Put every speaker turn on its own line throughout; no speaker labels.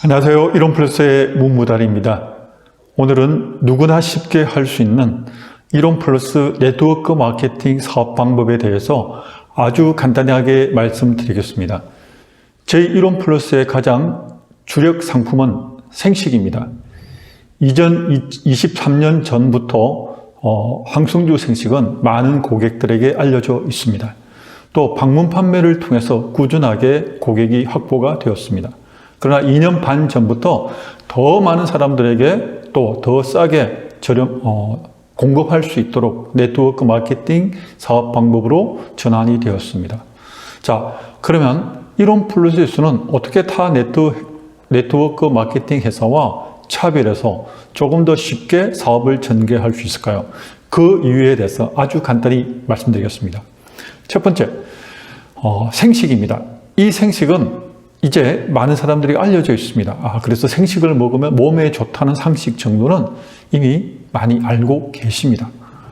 안녕하세요. 이론플러스의 문무달입니다. 오늘은 누구나 쉽게 할 수 있는 이론플러스 네트워크 마케팅 사업 방법에 대해서 아주 간단하게 말씀드리겠습니다. 제 이론플러스의 가장 주력 상품은 생식입니다. 이전 23년 전부터 황성주 생식은 많은 고객들에게 알려져 있습니다. 또 방문 판매를 통해서 꾸준하게 고객이 확보가 되었습니다. 그러나 2년 반 전부터 더 많은 사람들에게 또 더 싸게 공급할 수 있도록 네트워크 마케팅 사업 방법으로 전환이 되었습니다. 자, 그러면 이론플러스에서는 어떻게 타 네트워크 마케팅 회사와 차별해서 조금 더 쉽게 사업을 전개할 수 있을까요? 그 이유에 대해서 아주 간단히 말씀드리겠습니다. 첫 번째, 생식입니다. 이 생식은 이제 많은 사람들이 알려져 있습니다. 그래서 생식을 먹으면 몸에 좋다는 상식 정도는 이미 많이 알고 계십니다.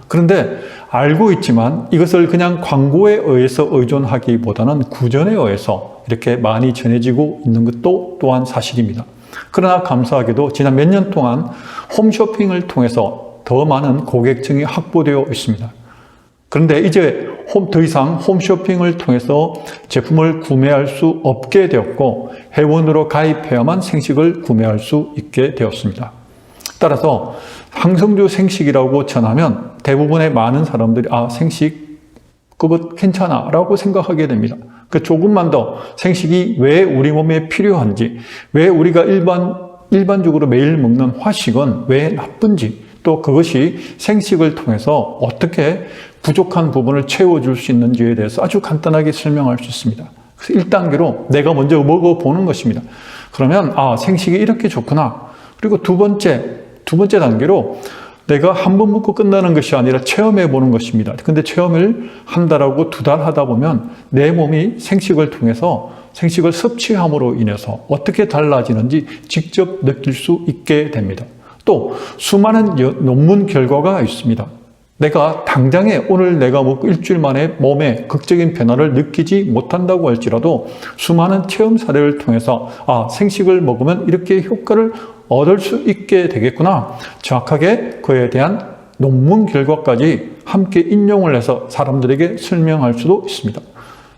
그런데 알고 있지만 이것을 그냥 광고에 의해서 의존하기보다는 구전에 의해서 이렇게 많이 전해지고 있는 것도 또한 사실입니다. 그러나 감사하게도 지난 몇 년 동안 홈쇼핑을 통해서 더 많은 고객층이 확보되어 있습니다. 그런데 이제 더 이상 홈쇼핑을 통해서 제품을 구매할 수 없게 되었고 회원으로 가입해야만 생식을 구매할 수 있게 되었습니다. 따라서 황성주 생식이라고 전하면 대부분의 많은 사람들이 생식 그것 괜찮아 라고 생각하게 됩니다. 조금만 더 생식이 왜 우리 몸에 필요한지, 왜 우리가 일반적으로 매일 먹는 화식은 왜 나쁜지, 또 그것이 생식을 통해서 어떻게 부족한 부분을 채워줄 수 있는지에 대해서 아주 간단하게 설명할 수 있습니다. 그래서 1단계로 내가 먼저 먹어보는 것입니다. 그러면 생식이 이렇게 좋구나. 그리고 두 번째 단계로 내가 한 번 먹고 끝나는 것이 아니라 체험해 보는 것입니다. 근데 체험을 한 달하고 2달 하다 보면 내 몸이 생식을 통해서 생식을 섭취함으로 인해서 어떻게 달라지는지 직접 느낄 수 있게 됩니다. 또 수많은 논문 결과가 있습니다. 내가 당장에 오늘 내가 먹고 일주일 만에 몸에 극적인 변화를 느끼지 못한다고 할지라도 수많은 체험 사례를 통해서 생식을 먹으면 이렇게 효과를 얻을 수 있게 되겠구나. 정확하게 그에 대한 논문 결과까지 함께 인용을 해서 사람들에게 설명할 수도 있습니다.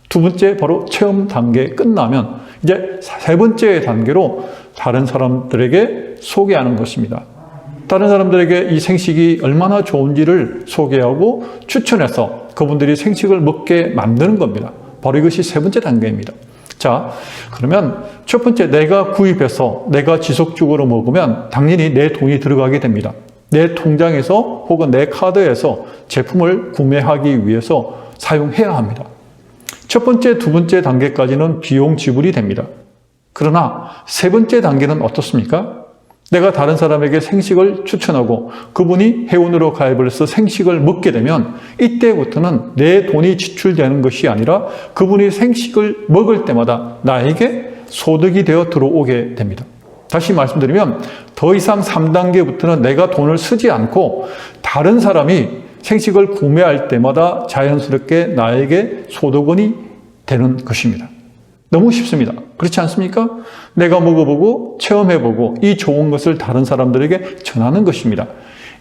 두 번째 바로 체험 단계 끝나면 이제 세 번째 단계로 다른 사람들에게 소개하는 것입니다. 다른 사람들에게 이 생식이 얼마나 좋은지를 소개하고 추천해서 그분들이 생식을 먹게 만드는 겁니다. 바로 이것이 세 번째 단계입니다. 자, 그러면 첫 번째 내가 구입해서 내가 지속적으로 먹으면 당연히 내 돈이 들어가게 됩니다. 내 통장에서 혹은 내 카드에서 제품을 구매하기 위해서 사용해야 합니다. 첫 번째, 두 번째 단계까지는 비용 지불이 됩니다. 그러나 세 번째 단계는 어떻습니까? 내가 다른 사람에게 생식을 추천하고 그분이 회원으로 가입을 해서 생식을 먹게 되면 이때부터는 내 돈이 지출되는 것이 아니라 그분이 생식을 먹을 때마다 나에게 소득이 되어 들어오게 됩니다. 다시 말씀드리면 더 이상 3단계부터는 내가 돈을 쓰지 않고 다른 사람이 생식을 구매할 때마다 자연스럽게 나에게 소득원이 되는 것입니다. 너무 쉽습니다. 그렇지 않습니까? 내가 먹어보고 체험해보고 이 좋은 것을 다른 사람들에게 전하는 것입니다.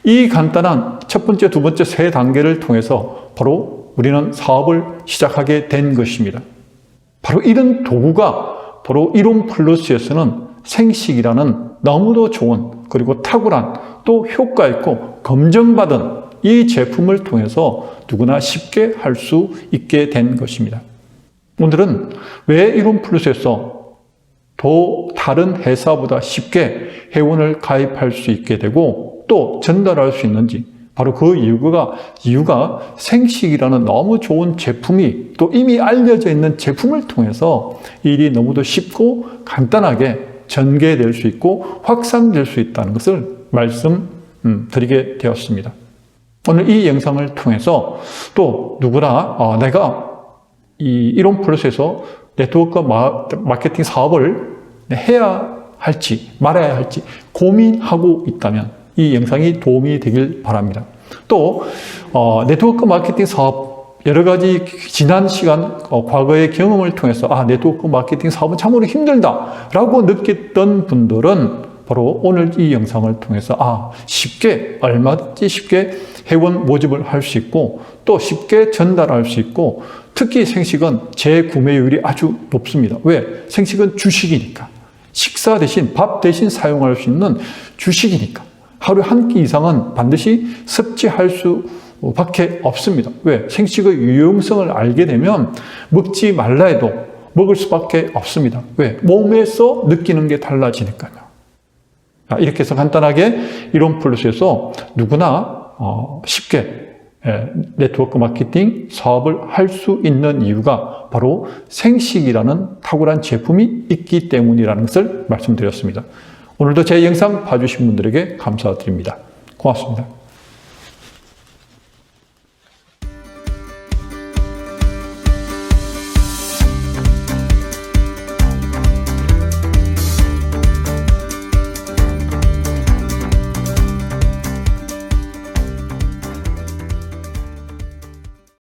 이 간단한 첫 번째, 두 번째, 세 단계를 통해서 바로 우리는 사업을 시작하게 된 것입니다. 바로 이런 도구가 바로 이론플러스에서는 생식이라는 너무도 좋은 그리고 탁월한 또 효과 있고 검증받은 이 제품을 통해서 누구나 쉽게 할 수 있게 된 것입니다. 오늘은 왜 이론플러스에서 더 다른 회사보다 쉽게 회원을 가입할 수 있게 되고 또 전달할 수 있는지 바로 그 이유가 생식이라는 너무 좋은 제품이 또 이미 알려져 있는 제품을 통해서 일이 너무도 쉽고 간단하게 전개될 수 있고 확산될 수 있다는 것을 말씀드리게 되었습니다. 오늘 이 영상을 통해서 또 누구나 내가 이 이론플러스에서 네트워크 마케팅 사업을 해야 할지 말아야 할지 고민하고 있다면 이 영상이 도움이 되길 바랍니다. 또 네트워크 마케팅 사업 여러 가지 지난 시간, 과거의 경험을 통해서 네트워크 마케팅 사업은 참으로 힘들다라고 느꼈던 분들은 바로 오늘 이 영상을 통해서 쉽게, 얼마든지 쉽게 회원 모집을 할 수 있고 또 쉽게 전달할 수 있고 특히 생식은 재구매율이 아주 높습니다. 왜? 생식은 주식이니까. 식사 대신, 밥 대신 사용할 수 있는 주식이니까. 하루에 한 끼 이상은 반드시 섭취할 수밖에 없습니다. 왜? 생식의 유용성을 알게 되면 먹지 말라 해도 먹을 수밖에 없습니다. 왜? 몸에서 느끼는 게 달라지니까요. 이렇게 해서 간단하게 이론 플러스에서 누구나 쉽게 네트워크 마케팅 사업을 할 수 있는 이유가 바로 생식이라는 탁월한 제품이 있기 때문이라는 것을 말씀드렸습니다. 오늘도 제 영상 봐주신 분들에게 감사드립니다. 고맙습니다.